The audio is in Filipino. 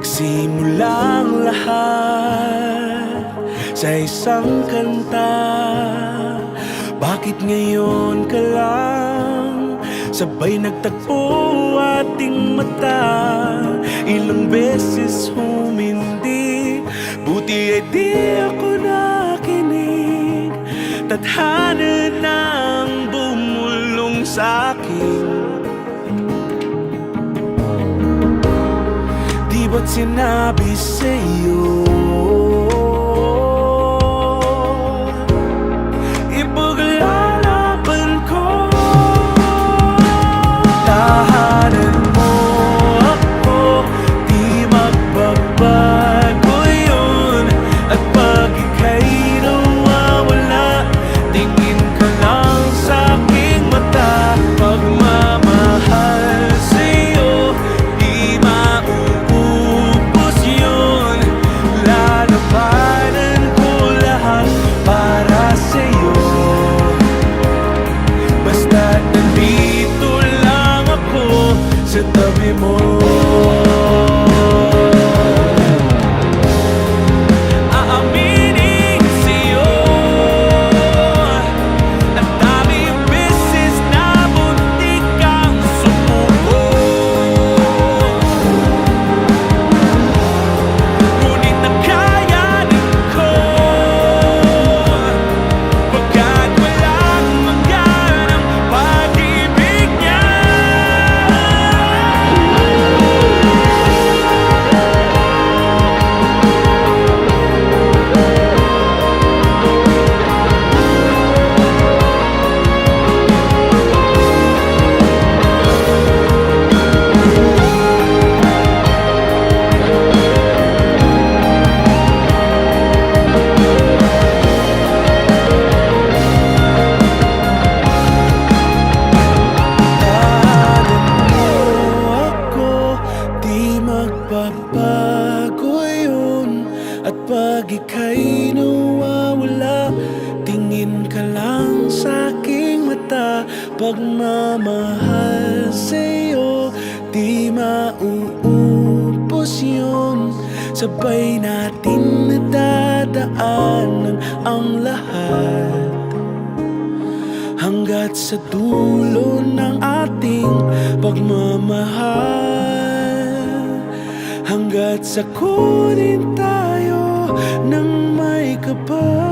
Nagsimulang lahat sa isang kanta. Bakit ngayon ka lang sabay nagtagpo ating mata? Ilang beses humindi, buti ay di ako nakinig. Tadhana nang bumulong sa'kin. Di ba't sinabi sa'yo ipaglalaban ko? Tahanan mo ako, di magbabago yun. At pag ika'y nawawala, tingin ka lang sa'king mata. Pagmamahal sa'yo, di mauubos yun. Lalabanan ko lahat para sa'yo. Basta't nandito lang ako sa tabi mo. Aaminin sa'yo, ang daming beses na muntik kang sumuko. Ngunit nakayanin ko, pagkat walang hanggan ang pag-ibig niya. Magbabago yun. At pag ika'y nawawala, tingin ka lang sa'king mata. Pagmamahal sa'yo, di mauubos yun. Sabay natin nadadaanan ang lahat, hanggat sa dulo ng ating pagmamahal. Hanggat sa kunin tayo ng may kapal.